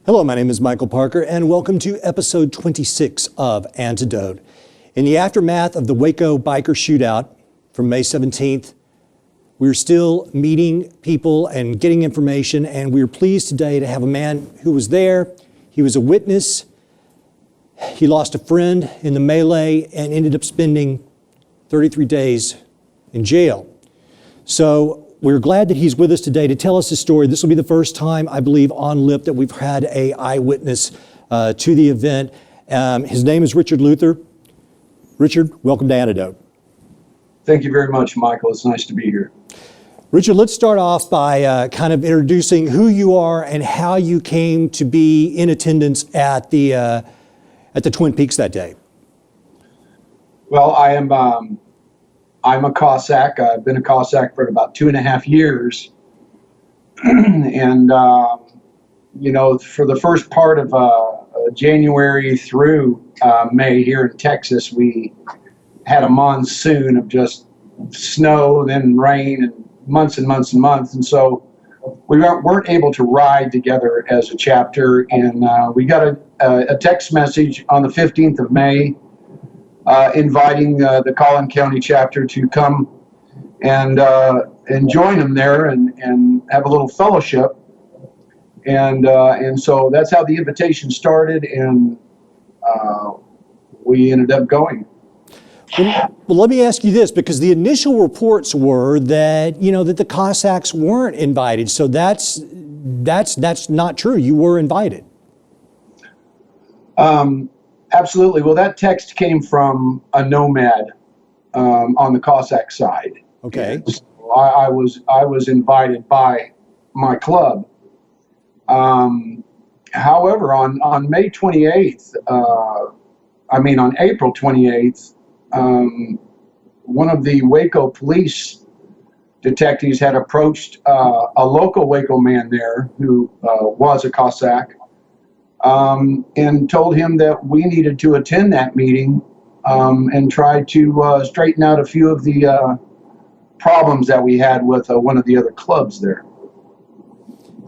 Hello, my name is Michael Parker, and welcome to episode 26 of Antidote. In the aftermath of the Waco biker shootout from May 17th, we're still meeting people and getting information, and we're pleased today to have a man who was there. He was a witness. He lost a friend in the melee and ended up spending 33 days in jail. So we're glad that he's with us today to tell us his story. This will be the first time, I believe, on Lip that we've had an eyewitness to the event. His name is Richard Luther. Richard, welcome to Antidote. Thank you very much, Michael. It's nice to be here. Richard, let's start off by kind of introducing who you are and how you came to be in attendance at the Twin Peaks that day. Well, I'm a Cossack. I've been a Cossack for about 2.5 years. And, for the first part of January through May here in Texas, we had a monsoon of just snow, then rain, and months and months and months. And so we weren't able to ride together as a chapter. And we got a text message on the 15th of May inviting the Garland County chapter to come and join them there and have a little fellowship. And so that's how the invitation started, and we ended up going. Well, let me ask you this, because the initial reports were that, that the Cossacks weren't invited. So that's not true. You were invited. Absolutely. Well, that text came from a nomad on the Cossack side. Okay. So I was invited by my club. However, on May 28th, on April 28th, one of the Waco police detectives had approached a local Waco man there who was a Cossack, and told him that we needed to attend that meeting and try to straighten out a few of the problems that we had with one of the other clubs there.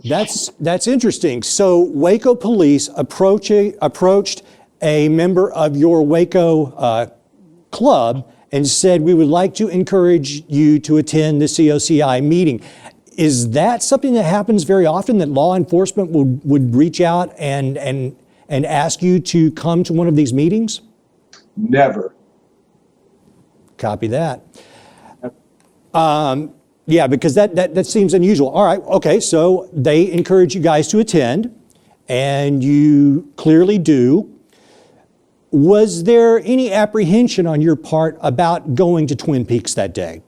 That's interesting. So Waco police approached a member of your Waco club and said, we would like to encourage you to attend the COCI meeting. Is that something that happens very often, that law enforcement would reach out and ask you to come to one of these meetings? Never. Copy that. Yeah, because that seems unusual. All right, okay, so they encourage you guys to attend, and you clearly do. Was there any apprehension on your part about going to Twin Peaks that day?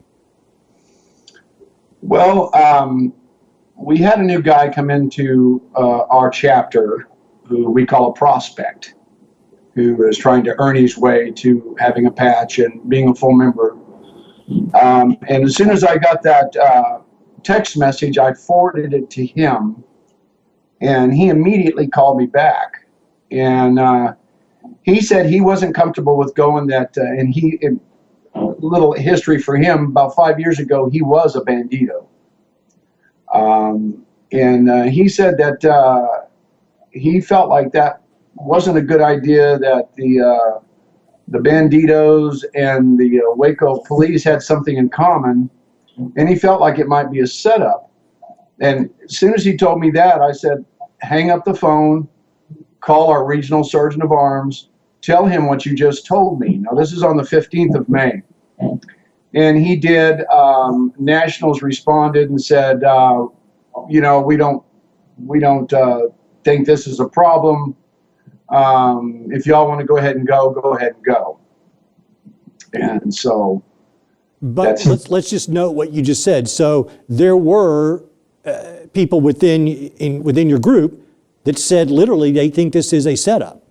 Well, we had a new guy come into our chapter who we call a prospect, who is trying to earn his way to having a patch and being a full member. And as soon as I got that text message, I forwarded it to him, and he immediately called me back. And he said he wasn't comfortable with going and little history for him, about 5 years ago, he was a Bandido. And he said that he felt like that wasn't a good idea, that the Bandidos and the Waco police had something in common, and he felt like it might be a setup. And as soon as he told me that, I said, hang up the phone, call our regional sergeant of arms, tell him what you just told me. Now, this is on the 15th of May. And he did. Nationals responded and said, we don't think this is a problem. If y'all want to go ahead and go ahead and go. And so, but let's just note what you just said. So there were people within your group that said literally they think this is a setup.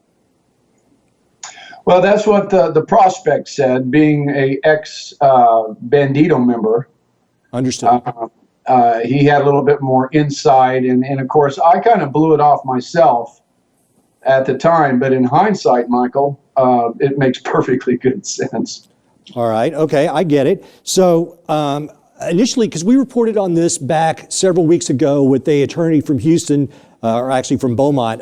Well, that's what the prospect said, being a ex-Bandido member. Understood. He had a little bit more insight, and of course, I kind of blew it off myself at the time, but in hindsight, Michael, it makes perfectly good sense. All right, okay, I get it. So initially, because we reported on this back several weeks ago with the attorney from Houston, or actually from Beaumont,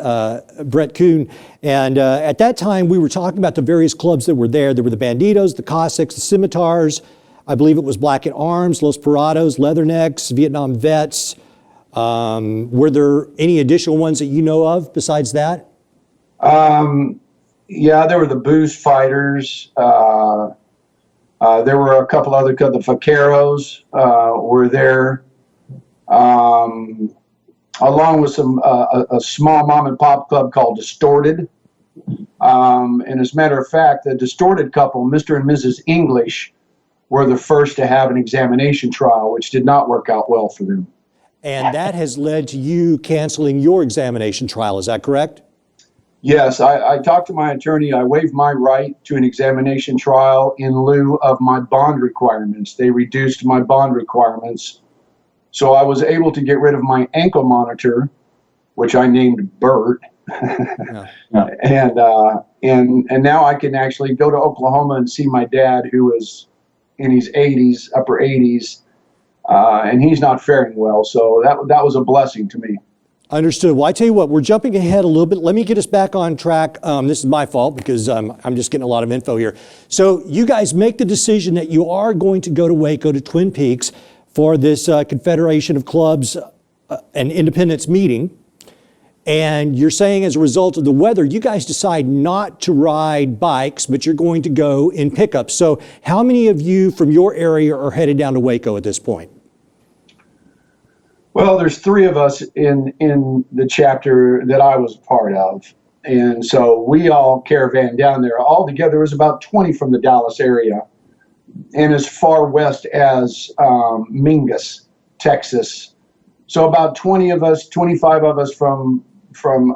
Brett Kuhn. And at that time, we were talking about the various clubs that were there. There were the Bandidos, the Cossacks, the Scimitars. I believe it was Black at Arms, Los Parados, Leathernecks, Vietnam Vets. Were there any additional ones that you know of besides that? Yeah, there were the Booze Fighters. There were a couple other, the Vaqueros were there, along with some a small mom and pop club called Distorted. And as a matter of fact, the Distorted couple, Mr. and Mrs. English, were the first to have an examination trial, which did not work out well for them. And that has led to you canceling your examination trial, is that correct? Yes, I talked to my attorney. I waived my right to an examination trial in lieu of my bond requirements. They reduced my bond requirements. So I was able to get rid of my ankle monitor, which I named Bert. Yeah. And now I can actually go to Oklahoma and see my dad, who is in his 80s, upper 80s, and he's not faring well. So that was a blessing to me. Understood. Well, I tell you what, we're jumping ahead a little bit. Let me get us back on track. This is my fault because I'm just getting a lot of info here. So you guys make the decision that you are going to go to Waco, to Twin Peaks, for this Confederation of Clubs and Independence meeting. And you're saying as a result of the weather, you guys decide not to ride bikes, but you're going to go in pickups. So how many of you from your area are headed down to Waco at this point? Well, there's 3 of us in the chapter that I was part of. And so we all caravan down there. Altogether, there was about 20 from the Dallas area and as far west as Mingus, Texas. So about 20 of us, 25 of us from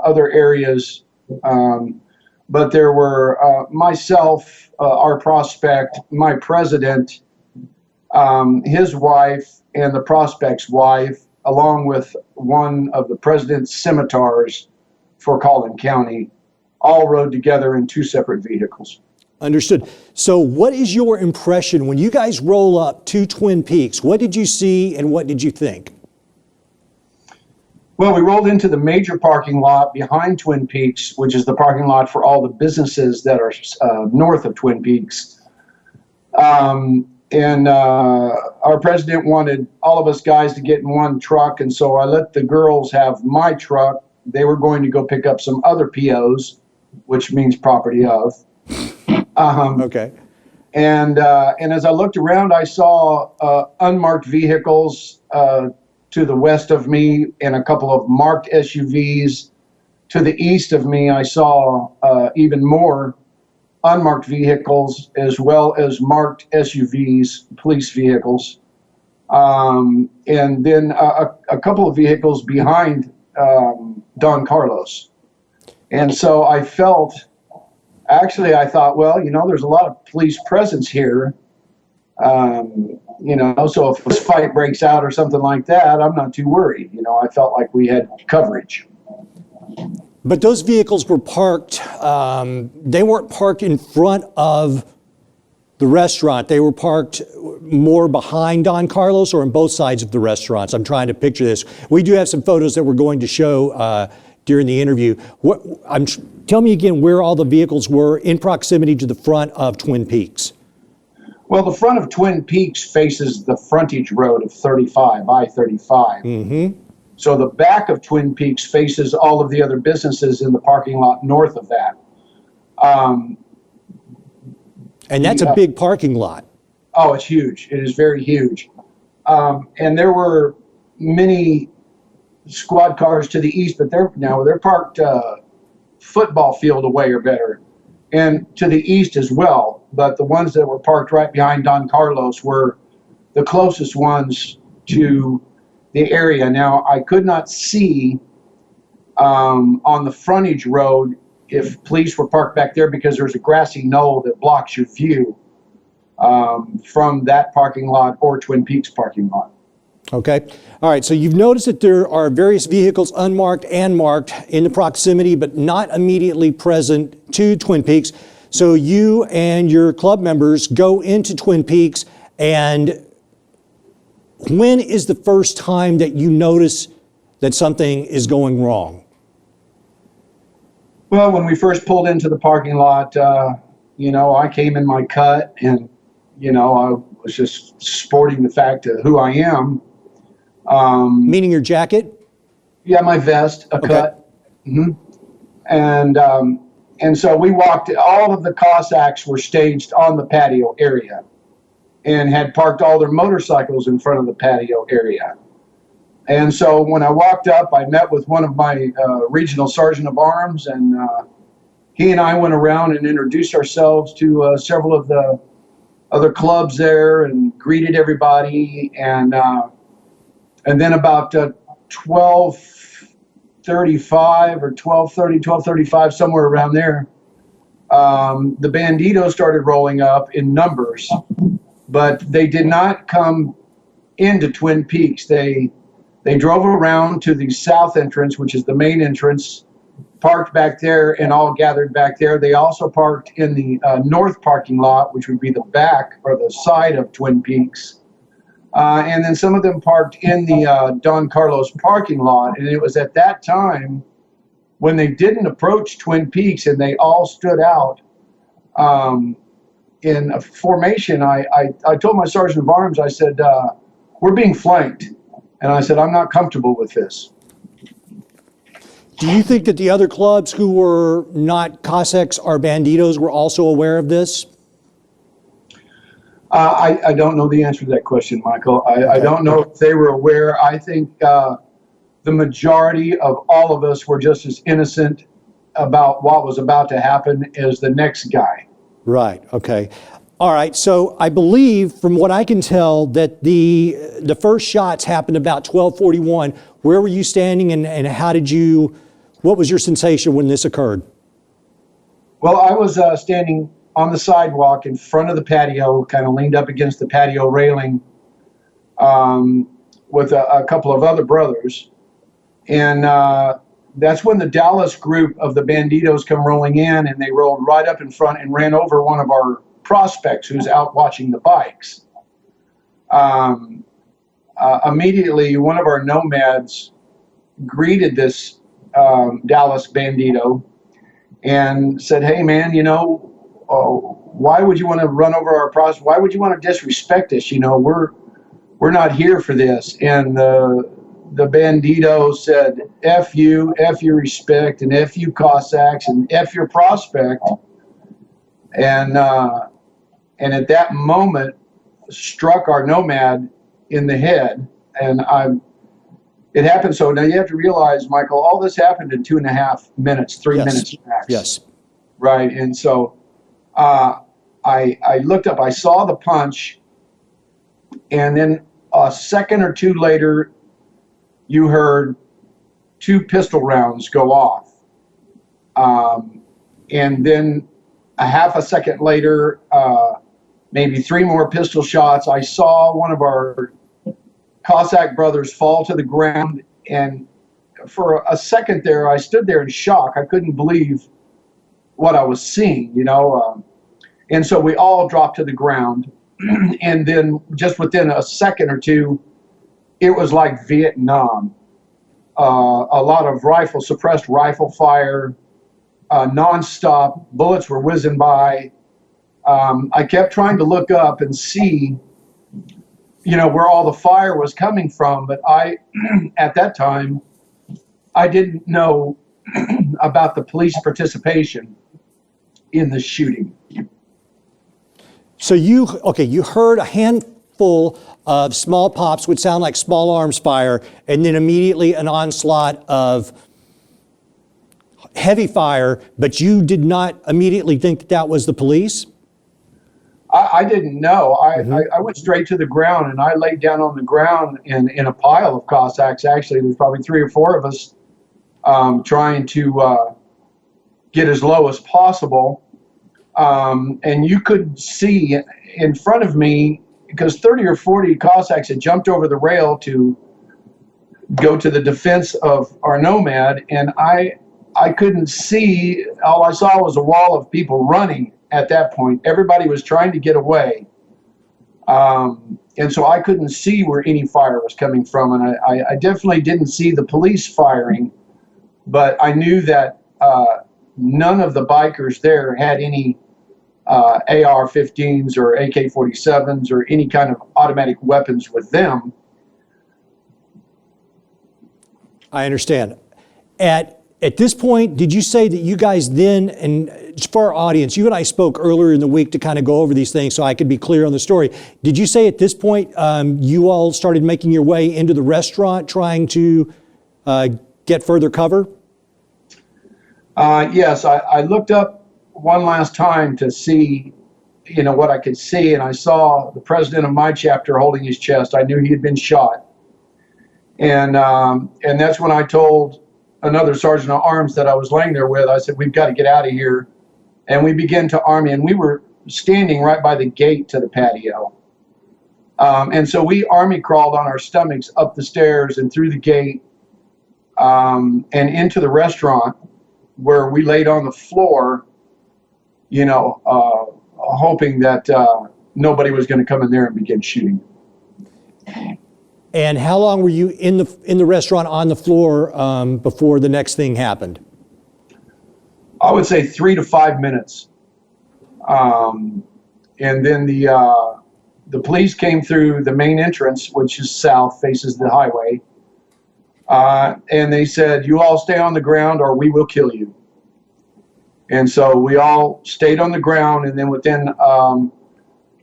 other areas. But there were myself, our prospect, my president, his wife, and the prospect's wife, along with one of the president's scimitars for Collin County, all rode together in 2 separate vehicles. Understood. So what is your impression when you guys roll up to Twin Peaks? What did you see and what did you think? Well, we rolled into the major parking lot behind Twin Peaks, which is the parking lot for all the businesses that are north of Twin Peaks. And our president wanted all of us guys to get in one truck, and so I let the girls have my truck. They were going to go pick up some other POs, which means property of. Okay. And as I looked around, I saw unmarked vehicles to the west of me and a couple of marked SUVs. To the east of me, I saw even more unmarked vehicles as well as marked SUVs, police vehicles, and then a couple of vehicles behind Don Carlos. And so I thought, well, there's a lot of police presence here, so if a fight breaks out or something like that, I'm not too worried. I felt like we had coverage. But those vehicles were parked, they weren't parked in front of the restaurant. They were parked more behind Don Carlos or on both sides of the restaurants. I'm trying to picture this. We do have some photos that we're going to show during the interview. Tell me again where all the vehicles were in proximity to the front of Twin Peaks. Well, the front of Twin Peaks faces the frontage road of 35, I-35. Mm-hmm. So the back of Twin Peaks faces all of the other businesses in the parking lot north of that. And that's a big parking lot. Oh, it's huge. It is very huge. And there were many squad cars to the east, but they're parked football field away or better, and to the east as well. But the ones that were parked right behind Don Carlos were the closest ones to the area. Now, I could not see on the frontage road if police were parked back there because there's a grassy knoll that blocks your view from that parking lot or Twin Peaks parking lot. Okay. All right. So you've noticed that there are various vehicles, unmarked and marked, in the proximity, but not immediately present to Twin Peaks. So you and your club members go into Twin Peaks, and when is the first time that you notice that something is going wrong? Well, when we first pulled into the parking lot, I came in my cut, and I was just sporting the fact of who I am. Meaning your jacket? Yeah, my vest, a cut. Mm-hmm. And so we walked, all of the Cossacks were staged on the patio area and had parked all their motorcycles in front of the patio area. And so when I walked up, I met with one of my regional sergeant of arms, and he and I went around and introduced ourselves to several of the other clubs there and greeted everybody. And then about 12:35 or 12:35, somewhere around there, the Bandidos started rolling up in numbers, but they did not come into Twin Peaks. They drove around to the south entrance, which is the main entrance, parked back there, and all gathered back there. They also parked in the north parking lot, which would be the back or the side of Twin Peaks. And then some of them parked in the Don Carlos parking lot. And it was at that time when they didn't approach Twin Peaks and they all stood out in a formation. I told my sergeant of arms, I said, we're being flanked. And I said, I'm not comfortable with this. Do you think that the other clubs who were not Cossacks or Bandidos were also aware of this? I don't know the answer to that question, Michael. I don't know if they were aware. I think the majority of all of us were just as innocent about what was about to happen as the next guy. Right, okay. All right, so I believe, from what I can tell, that the first shots happened about 12:41. Where were you standing, and what was your sensation when this occurred? Well, I was standing on the sidewalk in front of the patio, kind of leaned up against the patio railing with a couple of other brothers. And that's when the Dallas group of the Bandidos come rolling in, and they rolled right up in front and ran over one of our prospects who's out watching the bikes. Immediately, one of our nomads greeted this Dallas Bandito and said, "Hey, man, why would you want to run over our prospect? Why would you want to disrespect us? We're not here for this." And the Bandito said, "F you, F your respect, and F you Cossacks, and F your prospect." And at that moment, struck our nomad in the head. And it happened. So now you have to realize, Michael, all this happened in 2.5 minutes, 3 minutes max. Yes. Right. And so I looked up, I saw the punch, and then a second or two later, you heard 2 pistol rounds go off. And then a half a second later, maybe 3 more pistol shots. I saw one of our Cossack brothers fall to the ground, and for a second there, I stood there in shock. I couldn't believe what I was seeing, and so we all dropped to the ground. And then just within a second or two, it was like Vietnam. A lot of suppressed rifle fire, nonstop. Bullets were whizzing by. I kept trying to look up and see, where all the fire was coming from. But at that time, I didn't know about the police participation in the shooting. So you heard a handful of small pops, which sound like small arms fire, and then immediately an onslaught of heavy fire, but you did not immediately think that was the police? I didn't know. I went straight to the ground, and I laid down on the ground in a pile of Cossacks. Actually, there's probably 3 or 4 of us trying to get as low as possible. And you could see in front of me, because 30 or 40 Cossacks had jumped over the rail to go to the defense of our nomad, and I couldn't see. All I saw was a wall of people running at that point. Everybody was trying to get away. and so I couldn't see where any fire was coming from, and I definitely didn't see the police firing, but I knew that none of the bikers there had any AR-15s or AK-47s or any kind of automatic weapons with them. I understand. At this point, did you say that you guys then, and for our audience, you and I spoke earlier in the week to kind of go over these things so I could be clear on the story. Did you say at this point you all started making your way into the restaurant trying to get further cover? Yes, I looked up one last time to see, what I could see, and I saw the president of my chapter holding his chest. I knew he had been shot. And that's when I told another sergeant of arms that I was laying there with, I said, we've got to get out of here. And we began to arm in. We were standing right by the gate to the patio. And so we army crawled on our stomachs up the stairs and through the gate and into the restaurant, where we laid on the floor, hoping that nobody was going to come in there and begin shooting. And how long were you in the restaurant on the floor before the next thing happened? I would say 3 to 5 minutes. And then the police came through the main entrance, which is south, faces the highway. And they said, you all stay on the ground or we will kill you. And so we all stayed on the ground. And then within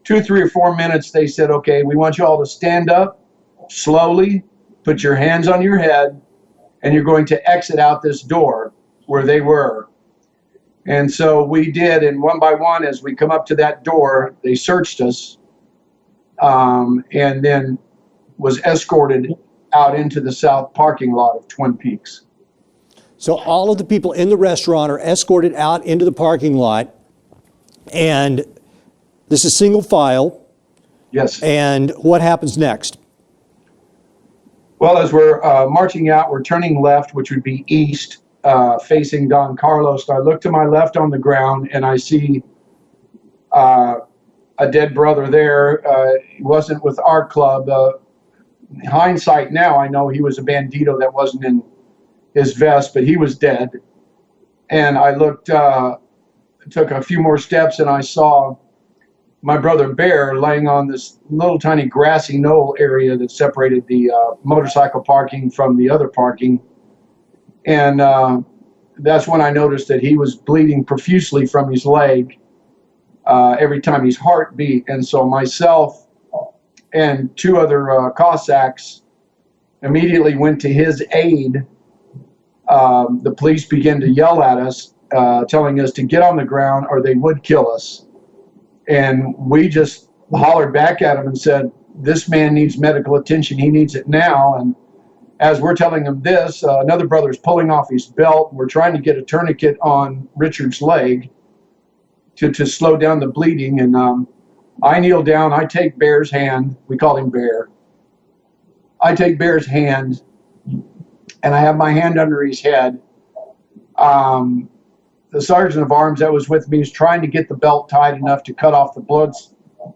2, 3, or 4 minutes, they said, okay, we want you all to stand up slowly, put your hands on your head, and you're going to exit out this door where they were. And so we did, and one by one, as we come up to that door, they searched us, and then was escorted out into the south parking lot of Twin Peaks. So all of the people in the restaurant are escorted out into the parking lot, and this is single file. Yes. And what happens next? Well, as we're marching out, we're turning left, which would be east, facing Don Carlos. I look to my left on the ground, and I see a dead brother there. He wasn't with our club. In hindsight now, I know he was a bandito that wasn't in his vest, but he was dead. And I looked, took a few more steps, and I saw my brother Bear laying on this little tiny grassy knoll area that separated the motorcycle parking from the other parking. And that's when I noticed that he was bleeding profusely from his leg every time his heart beat. And so myself and 2 other Cossacks immediately went to his aid. The police began to yell at us, telling us to get on the ground or they would kill us. And we just hollered back at him and said, this man needs medical attention. He needs it now. And as we're telling him this, another brother's pulling off his belt. We're trying to get a tourniquet on Richard's leg to slow down the bleeding. And I kneel down. I take Bear's hand. We call him Bear. I take Bear's hand, and I have my hand under his head. The sergeant of arms that was with me is trying to get the belt tight enough to cut off the blood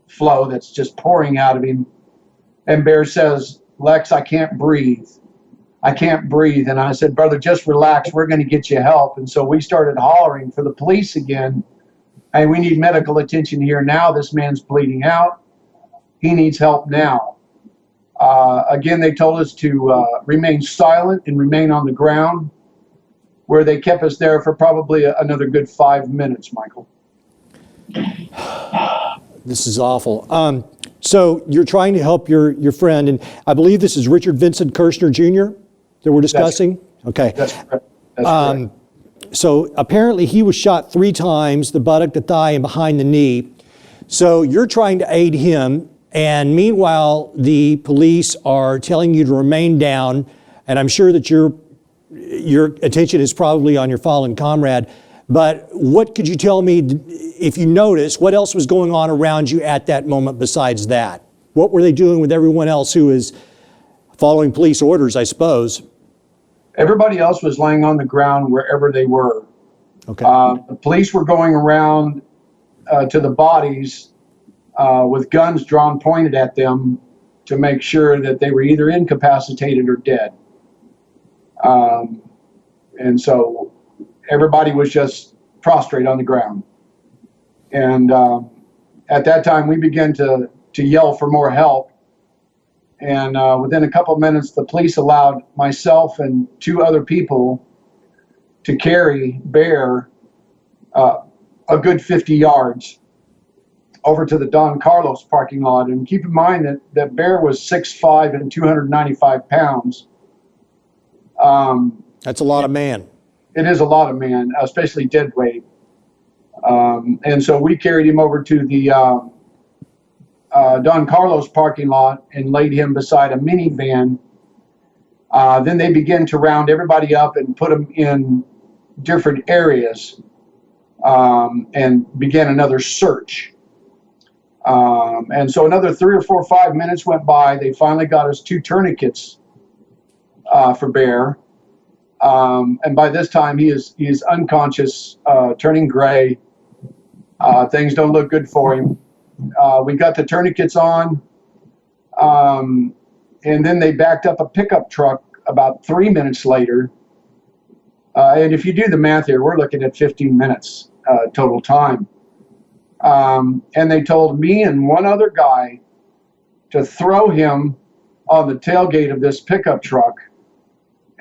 flow that's just pouring out of him. And Bear says, Lex, I can't breathe. I can't breathe. And I said, brother, just relax. We're going to get you help. And so we started hollering for the police again. Hey, we need medical attention here now. This man's bleeding out. He needs help now. Again, they told us to remain silent and remain on the ground, where they kept us there for probably another good 5 minutes, Michael. This is awful. So you're trying to help your friend, and I believe this is Richard Vincent Kirschner Jr. that we're discussing? Okay. That's correct. That's correct. So apparently he was shot 3 times, the buttock, the thigh, and behind the knee. So you're trying to aid him, and meanwhile, the police are telling you to remain down, and I'm sure that your attention is probably on your fallen comrade. But what could you tell me, if you notice, what else was going on around you at that moment besides that? What were they doing with everyone else who is following police orders, I suppose? Everybody else was laying on the ground wherever they were. Okay. The police were going around to the bodies with guns drawn, pointed at them, to make sure that they were either incapacitated or dead. And so everybody was just prostrate on the ground. And at that time, we began to yell for more help. And within a couple of minutes, the police allowed myself and 2 other people to carry Bear a good 50 yards over to the Don Carlos parking lot. And keep in mind that Bear was 6'5" and 295 pounds. That's a lot of man. It is a lot of man, especially dead weight. And so we carried him over to the Don Carlos parking lot and laid him beside a minivan. Then they began to round everybody up and put them in different areas and began another search. And so another 3 or 4 or 5 minutes went by. They finally got us 2 tourniquets for Bear. And by this time, he is unconscious, turning gray. Things don't look good for him. We got the tourniquets on, and then they backed up a pickup truck about 3 minutes later. And if you do the math here, we're looking at 15 minutes total time. And they told me and one other guy to throw him on the tailgate of this pickup truck,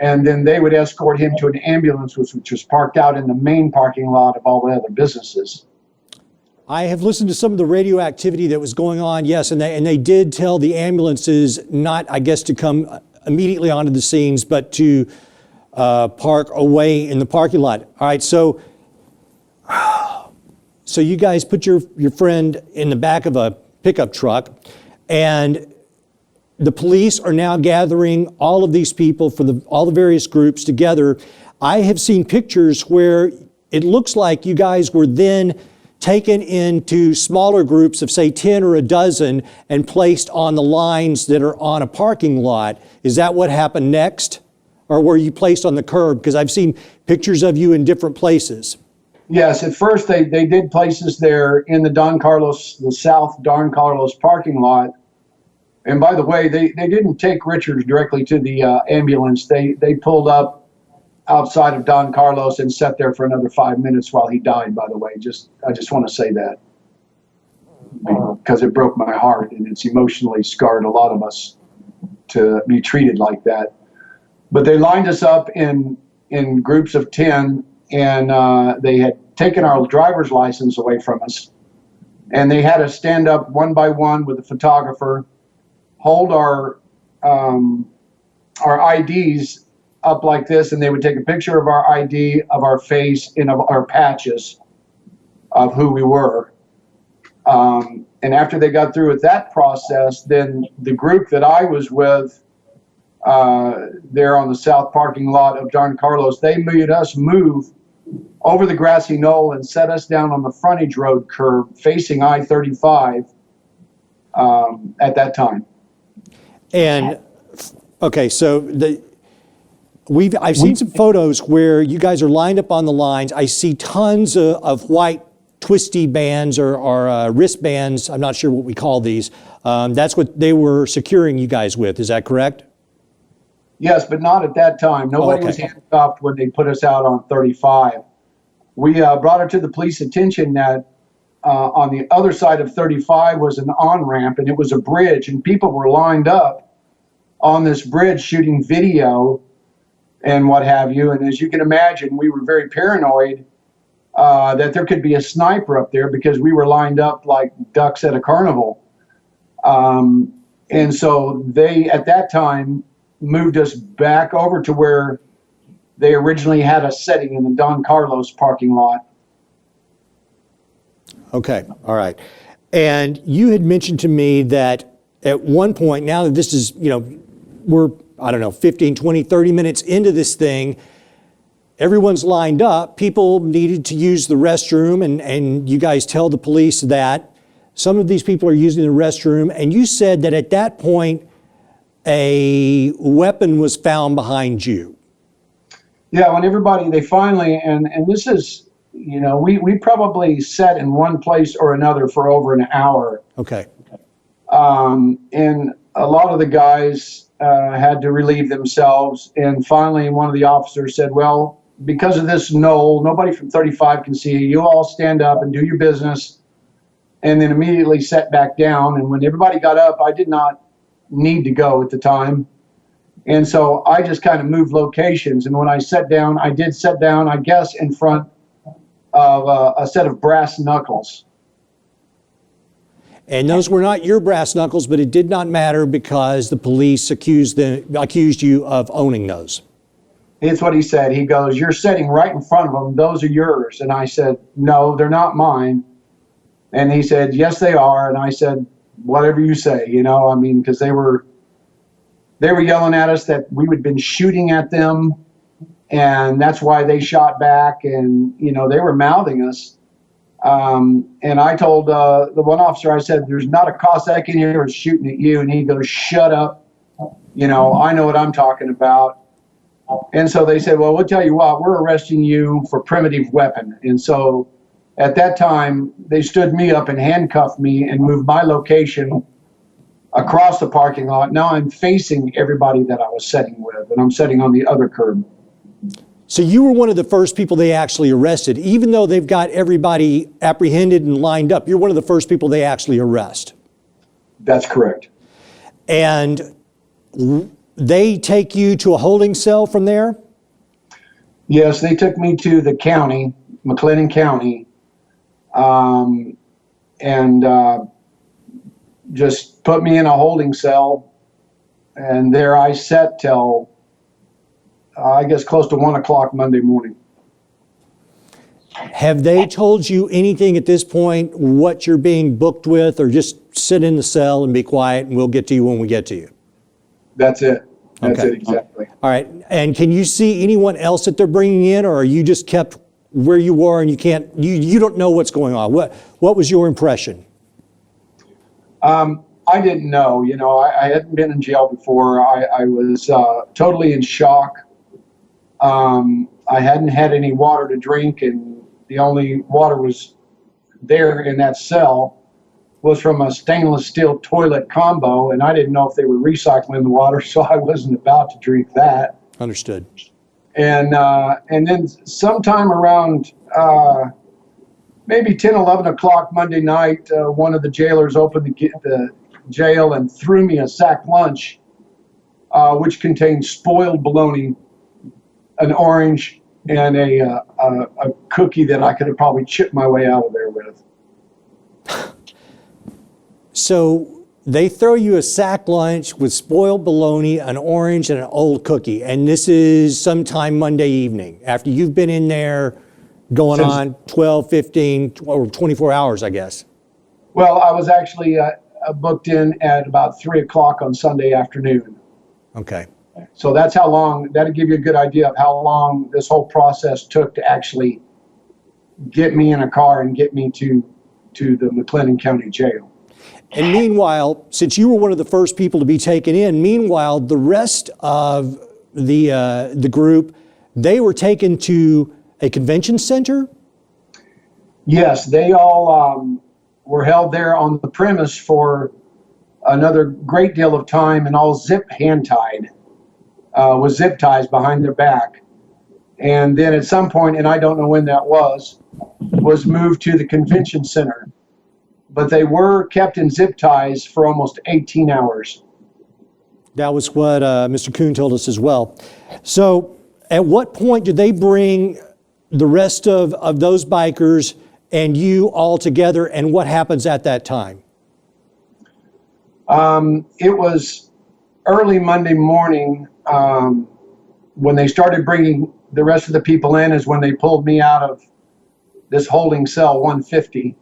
and then they would escort him to an ambulance which was parked out in the main parking lot of all the other businesses. I have listened to some of the radio activity that was going on, yes, and they did tell the ambulances not, I guess, to come immediately onto the scenes, but to park away in the parking lot. All right, so you guys put your friend in the back of a pickup truck, and the police are now gathering all of these people for all the various groups together. I have seen pictures where it looks like you guys were then taken into smaller groups of, say, 10 or a dozen and placed on the lines that are on a parking lot. Is that what happened next? Or were you placed on the curb? Because I've seen pictures of you in different places. Yes, at first they did place us there in the South Don Carlos parking lot. And by the way, they didn't take Richard directly to the ambulance. They pulled up outside of Don Carlos and sat there for another 5 minutes while he died, by the way. I just want to say that because it broke my heart, and it's emotionally scarred a lot of us to be treated like that. But they lined us up in groups of 10, and they had taken our driver's license away from us. And they had us stand up one by one with a photographer, hold our IDs up like this, and they would take a picture of our ID, of our face, and of our patches of who we were. And after they got through with that process, then the group that I was with there on the south parking lot of Don Carlos, they made us move over the grassy knoll and set us down on the frontage road curb facing I-35 at that time. And okay, so I've seen some photos where you guys are lined up on the lines. I see tons of white twisty bands or wristbands. I'm not sure what we call these. That's what they were securing you guys with. Is that correct? Yes, but not at that time. Nobody was handcuffed when they put us out on 35. We brought it to the police attention that on the other side of 35 was an on-ramp, and it was a bridge, and people were lined up on this bridge shooting video and what have you. And as you can imagine, we were very paranoid that there could be a sniper up there because we were lined up like ducks at a carnival. And so they, at that time, moved us back over to where they originally had us sitting in the Don Carlos parking lot. Okay, all right. And you had mentioned to me that at one point, now that this is, we're, 15, 20, 30 minutes into this thing, everyone's lined up. People needed to use the restroom, and you guys tell the police that. Some of these people are using the restroom, and you said that at that point, a weapon was found behind you. Yeah, when they finally, and this is, we probably sat in one place or another for over an hour. Okay. And a lot of the guys had to relieve themselves. And finally, one of the officers said, well, because of this knoll, nobody from 35 can see you. You all stand up and do your business, and then immediately sat back down. And when everybody got up, I did not need to go at the time. And so I just kind of moved locations. And when I sat down, I did sit down, I guess, in front of a set of brass knuckles. And those were not your brass knuckles, but it did not matter because the police accused you of owning those. It's what he said. He goes, you're sitting right in front of them. Those are yours. And I said, no, they're not mine. And he said, yes, they are. And I said, whatever you say, I mean, because they were yelling at us that we had been shooting at them, and that's why they shot back. And, they were mouthing us. And I told the one officer, I said, there's not a Cossack in here who's shooting at you. And he goes, shut up. I know what I'm talking about. And so they said, well, we'll tell you what, we're arresting you for primitive weapon. And so at that time, they stood me up and handcuffed me and moved my location across the parking lot. Now I'm facing everybody that I was sitting with, and I'm sitting on the other curb. So you were one of the first people they actually arrested. Even though they've got everybody apprehended and lined up, you're one of the first people they actually arrest. That's correct. And they take you to a holding cell from there? Yes, they took me to the county, McLennan County, and just put me in a holding cell. And there I sat till, I guess, close to 1 o'clock Monday morning. Have they told you anything at this point, what you're being booked with, or just sit in the cell and be quiet and we'll get to you when we get to you? That's it. That's Okay. it, exactly. All right. And can you see anyone else that they're bringing in, or are you just kept where you were and you don't know what's going on? What was your impression? I didn't know. I hadn't been in jail before. I was totally in shock. I hadn't had any water to drink, and the only water was there in that cell was from a stainless steel toilet combo, and I didn't know if they were recycling the water, so I wasn't about to drink that. Understood. And then sometime around maybe 10, 11 o'clock Monday night, one of the jailers opened the jail and threw me a sack lunch, which contained spoiled bologna, an orange, and a cookie that I could have probably chipped my way out of there with. So they throw you a sack lunch with spoiled bologna, an orange, and an old cookie. And this is sometime Monday evening after you've been in there going on 12, 15, or 24 hours, I guess. Well, I was actually booked in at about 3 o'clock on Sunday afternoon. Okay. So that's how long, that'll give you a good idea of how long this whole process took to actually get me in a car and get me to the McLennan County Jail. And meanwhile, since you were one of the first people to be taken in, meanwhile, the rest of the group, they were taken to a convention center? Yes, they all were held there on the premise for another great deal of time, and all hand-tied, with zip ties behind their back. And then at some point, and I don't know when that was moved to the convention center. But they were kept in zip ties for almost 18 hours. That was what Mr. Kuhn told us as well. So at what point did they bring the rest of those bikers and you all together, and what happens at that time? It was early Monday morning when they started bringing the rest of the people in, is when they pulled me out of this holding cell 150.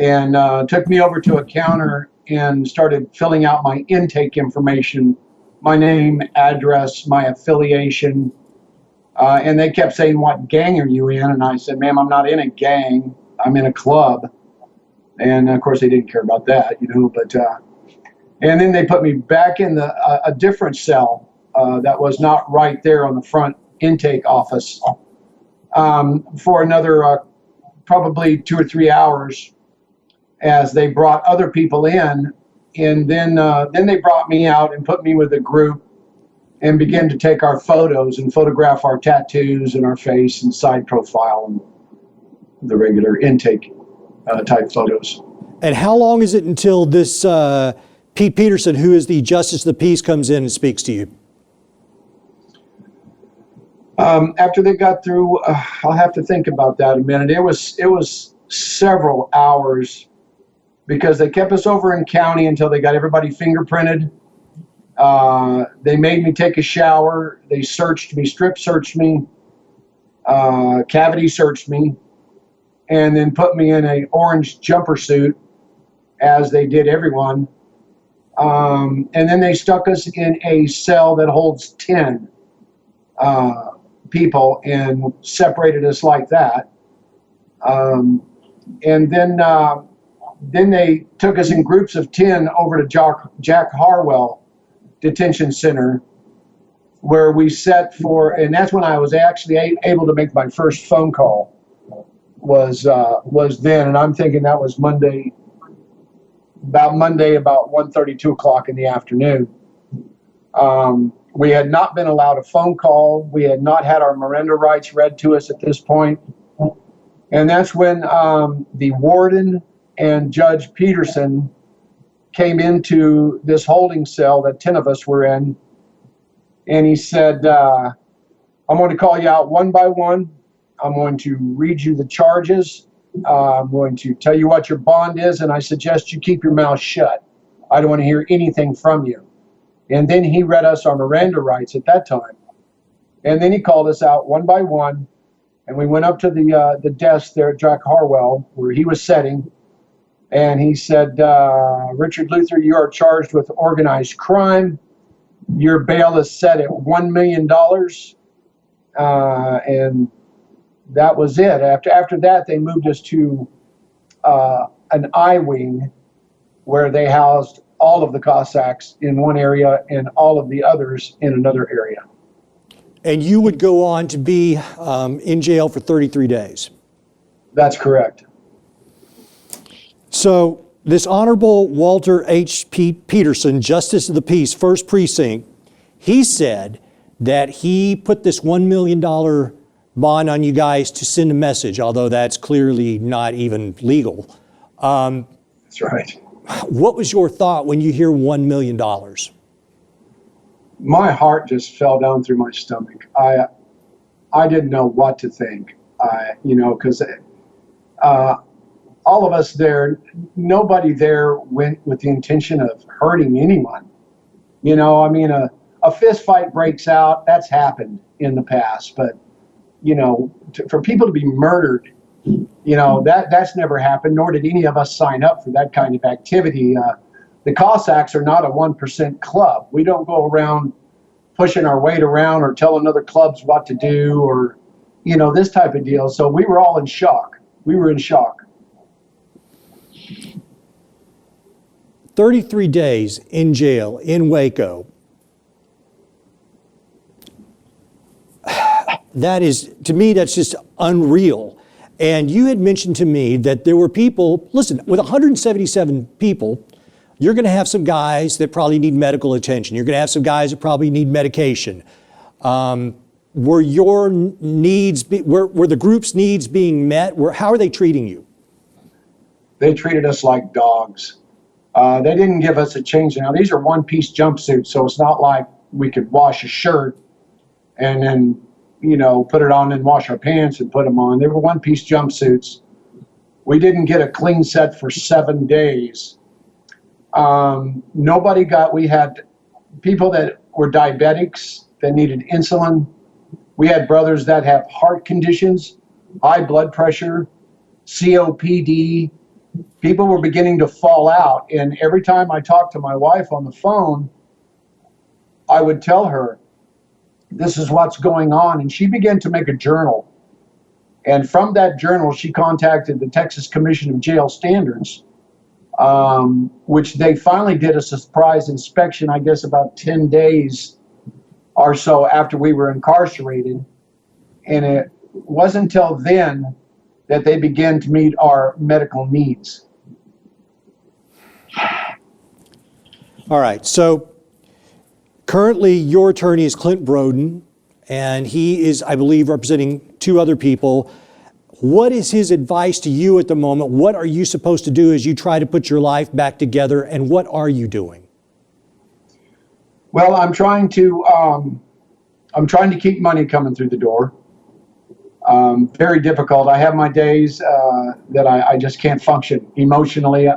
And took me over to a counter and started filling out my intake information, my name, address, my affiliation. And they kept saying, what gang are you in? And I said, ma'am, I'm not in a gang. I'm in a club. And of course, they didn't care about that, but and then they put me back in a different cell that was not right there on the front intake office for another probably 2 or 3 hours, as they brought other people in And then they brought me out and put me with a group and began to take our photos and photograph our tattoos and our face and side profile and the regular intake type photos. And how long is it until this Pete Peterson, who is the Justice of the Peace, comes in and speaks to you? After they got through, I'll have to think about that a minute. It was several hours because they kept us over in county until they got everybody fingerprinted. They made me take a shower. They searched me, strip searched me, cavity searched me, and then put me in a orange jumper suit, as they did everyone. And then they stuck us in a cell that holds 10 people and separated us like that. And then they took us in groups of 10 over to Jack Harwell Detention Center, where we sat for, and that's when I was actually able to make my first phone call, was then. And I'm thinking that was Monday about 1:30, 2 o'clock in the afternoon. We had not been allowed a phone call. We had not had our Miranda rights read to us at this point. And that's when the warden and Judge Peterson came into this holding cell that 10 of us were in. And he said, I'm going to call you out one by one. I'm going to read you the charges. I'm going to tell you what your bond is, and I suggest you keep your mouth shut. I don't want to hear anything from you. And then he read us our Miranda rights at that time. And then he called us out one by one, and we went up to the desk there at Jack Harwell, where he was sitting, and he said, Richard Luther, you are charged with organized crime. Your bail is set at $1 million. And that was it. After that, they moved us to an I wing where they housed all of the Cossacks in one area and all of the others in another area. And you would go on to be in jail for 33 days. That's correct. So this Honorable Walter H. Peterson, Justice of the Peace, 1st Precinct, he said that he put this $1 million bond on you guys to send a message, although that's clearly not even legal. That's right. What was your thought when you hear $1 million? My heart just fell down through my stomach. I didn't know what to think, because all of us there, nobody there went with the intention of hurting anyone. A fist fight breaks out. That's happened in the past, but for people to be murdered, that's never happened, nor did any of us sign up for that kind of activity. The Cossacks are not a 1% club. We don't go around pushing our weight around or telling other clubs what to do or, this type of deal. So we were all in shock. We were in shock. 33 days in jail in Waco. That is, to me, that's just unreal. And you had mentioned to me that there were people, listen, with 177 people, you're going to have some guys that probably need medical attention. You're going to have some guys that probably need medication. Were your needs, were the group's needs being met? How are they treating you? They treated us like dogs. They didn't give us a change. Now, these are one-piece jumpsuits, so it's not like we could wash a shirt and then put it on and wash our pants and put them on. They were one-piece jumpsuits. We didn't get a clean set for 7 days. We had people that were diabetics that needed insulin. We had brothers that have heart conditions, high blood pressure, COPD. People were beginning to fall out. And every time I talked to my wife on the phone, I would tell her, this is what's going on. And she began to make a journal. And from that journal, she contacted the Texas Commission of Jail Standards, which they finally did a surprise inspection, I guess about 10 days or so after we were incarcerated. And it wasn't until then that they began to meet our medical needs. All right, so currently your attorney is Clint Broden, and he is, I believe, representing two other people. What is his advice to you at the moment? What are you supposed to do as you try to put your life back together, and what are you doing? Well, I'm trying to keep money coming through the door. Very difficult. I have my days that I just can't function emotionally.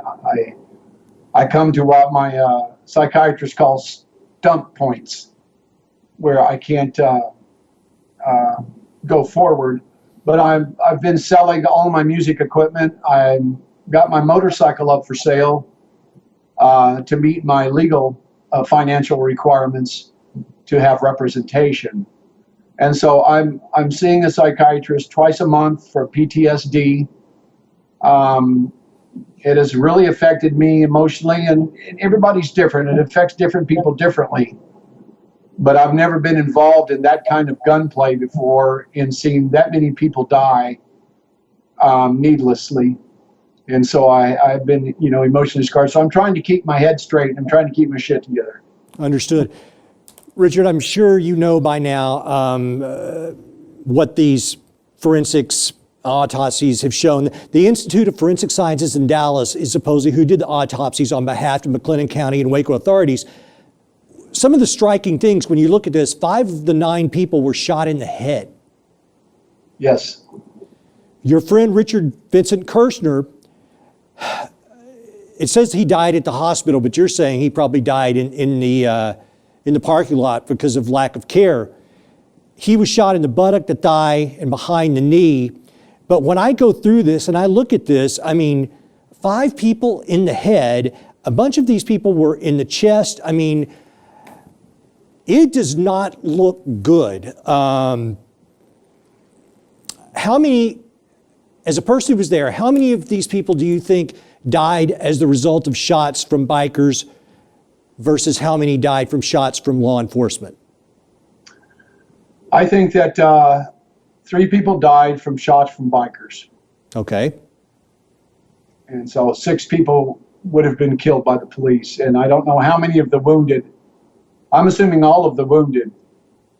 I come to what my psychiatrist calls stump points, where I can't go forward. But I've been selling all my music equipment. I've got my motorcycle up for sale to meet my legal financial requirements to have representation. And so I'm seeing a psychiatrist twice a month for PTSD. It has really affected me emotionally, and everybody's different. It affects different people differently. But I've never been involved in that kind of gunplay before, in seeing that many people die needlessly. And so I've been, emotionally scarred. So I'm trying to keep my head straight, and I'm trying to keep my shit together. Understood. Richard, I'm sure you know by now what these forensics autopsies have shown. The Institute of Forensic Sciences in Dallas is supposedly who did the autopsies on behalf of McLennan County and Waco authorities. Some of the striking things when you look at this, 5 of the 9 people were shot in the head. Yes. Your friend Richard Vincent Kirschner, it says he died at the hospital, but you're saying he probably died in the parking lot because of lack of care. He was shot in the buttock, the thigh, and behind the knee. But when I go through this and I look at this, 5 people in the head, a bunch of these people were in the chest. It does not look good. How many, as a person who was there, how many of these people do you think died as the result of shots from bikers versus how many died from shots from law enforcement? I think that 3 people died from shots from bikers. Okay. And so 6 people would have been killed by the police. And I don't know how many of the wounded, I'm assuming all of the wounded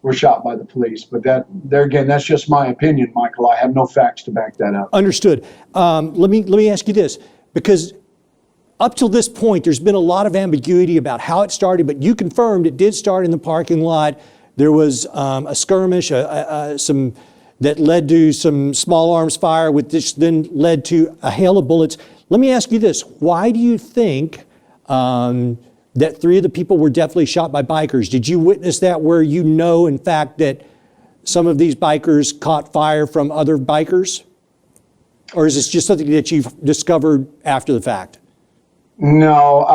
were shot by the police. But there again, that's just my opinion, Michael. I have no facts to back that up. Understood. Let me ask you this, because up till this point, there's been a lot of ambiguity about how it started, but you confirmed it did start in the parking lot. There was a skirmish, that led to some small arms fire, which then led to a hail of bullets. Let me ask you this. Why do you think that 3 of the people were definitely shot by bikers? Did you witness that where you know, in fact, that some of these bikers caught fire from other bikers? Or is this just something that you've discovered after the fact? No,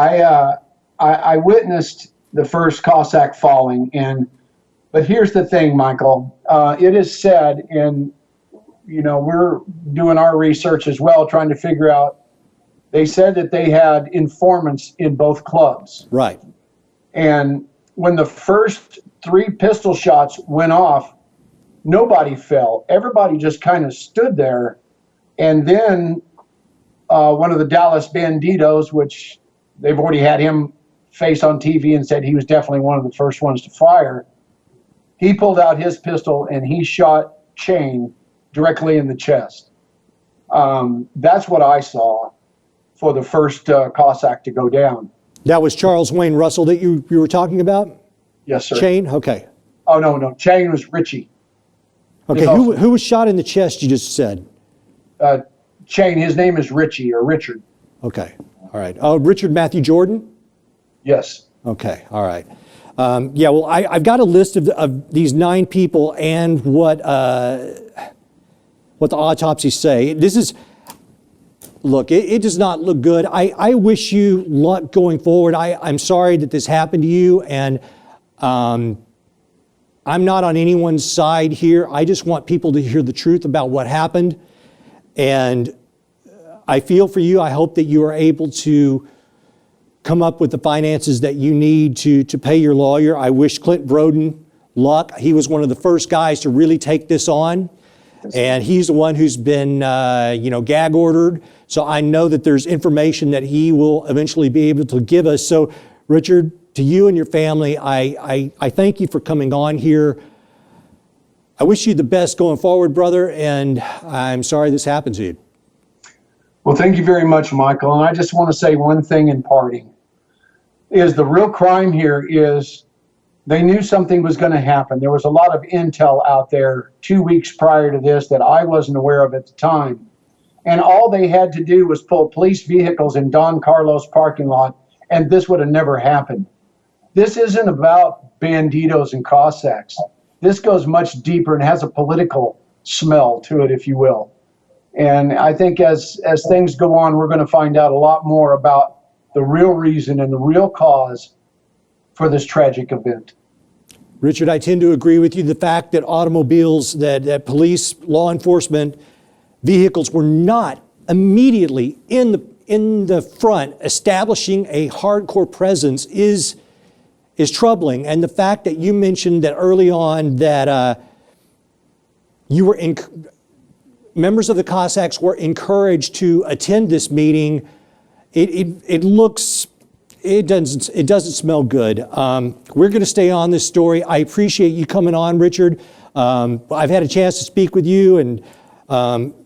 I witnessed the first Cossack falling, but here's the thing, Michael. It is said, and we're doing our research as well, trying to figure out. They said that they had informants in both clubs. Right. And when the first 3 pistol shots went off, nobody fell. Everybody just kind of stood there, and then one of the Dallas Bandidos, which they've already had him face on TV and said he was definitely one of the first ones to fire. He pulled out his pistol and he shot Chain directly in the chest. That's what I saw for the first Cossack to go down. That was Charles Wayne Russell that you were talking about? Yes, sir. Chain? Okay. Oh, no. Chain was Richie. Okay, who was shot in the chest, you just said? Chain, his name is Richie or Richard. Okay, all right. Oh, Richard Matthew Jordan? Yes. Okay, all right. Yeah, well, I've got a list of these 9 people and what the autopsies say. Look, it does not look good. I wish you luck going forward. I'm sorry that this happened to you, and I'm not on anyone's side here. I just want people to hear the truth about what happened. And I feel for you. I hope that you are able to come up with the finances that you need to pay your lawyer. I wish Clint Broden luck. He was one of the first guys to really take this on. And he's the one who's been, gag ordered. So I know that there's information that he will eventually be able to give us. So, Richard, to you and your family, I thank you for coming on here. I wish you the best going forward, brother, and I'm sorry this happened to you. Well, thank you very much, Michael. And I just want to say one thing in parting, is the real crime here is they knew something was going to happen. There was a lot of intel out there 2 weeks prior to this that I wasn't aware of at the time. And all they had to do was pull police vehicles in Don Carlos parking lot, and this would have never happened. This isn't about Bandidos and Cossacks. This goes much deeper and has a political smell to it, if you will. And I think as things go on, we're going to find out a lot more about the real reason and the real cause for this tragic event. Richard, I tend to agree with you. The fact that automobiles, that police, law enforcement vehicles were not immediately in the front establishing a hardcore presence is troubling. And the fact that you mentioned that early on that members of the Cossacks were encouraged to attend this meeting, it doesn't smell good. We're going to stay on this story. I appreciate you coming on, Richard. I've had a chance to speak with you and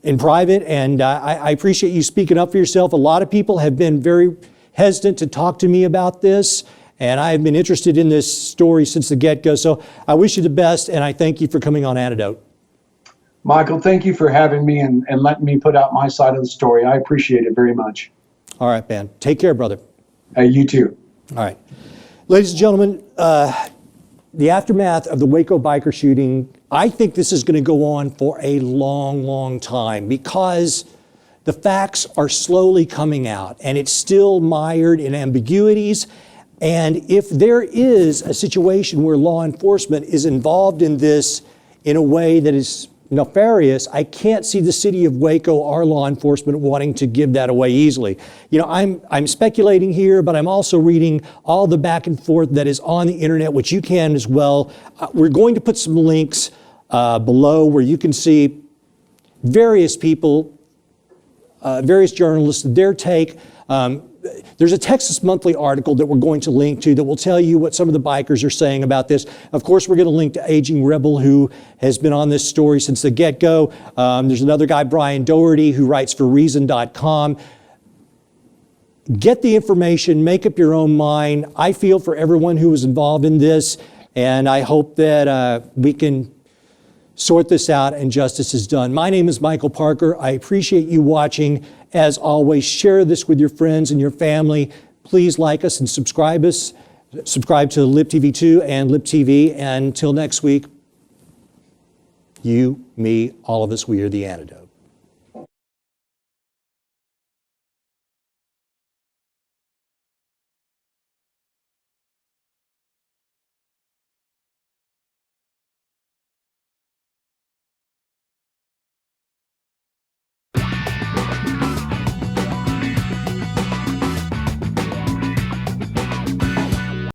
in private, and I appreciate you speaking up for yourself. A lot of people have been very hesitant to talk to me about this, and I have been interested in this story since the get-go. So I wish you the best, and I thank you for coming on Antidote. Michael, thank you for having me and letting me put out my side of the story. I appreciate it very much. All right, man. Take care, brother. You too. All right. Ladies and gentlemen, the aftermath of the Waco biker shooting, I think this is going to go on for a long, long time because the facts are slowly coming out and it's still mired in ambiguities. And if there is a situation where law enforcement is involved in this in a way that is nefarious, I can't see the city of Waco, our law enforcement, wanting to give that away easily. You know, I'm speculating here, but I'm also reading all the back and forth that is on the internet, which you can as well. We're going to put some links below where you can see various people, various journalists, their take. There's a Texas Monthly article that we're going to link to that will tell you what some of the bikers are saying about this. Of course, we're going to link to Aging Rebel, who has been on this story since the get-go. There's another guy, Brian Doherty, who writes for Reason.com. Get the information, make up your own mind. I feel for everyone who was involved in this, and I hope that we can sort this out and justice is done. My name is Michael Parker. I appreciate you watching. As always, share this with your friends and your family. Please like us and subscribe us. Subscribe to LibTV2 and LibTV. And until next week, you, me, all of us, we are the Antidote.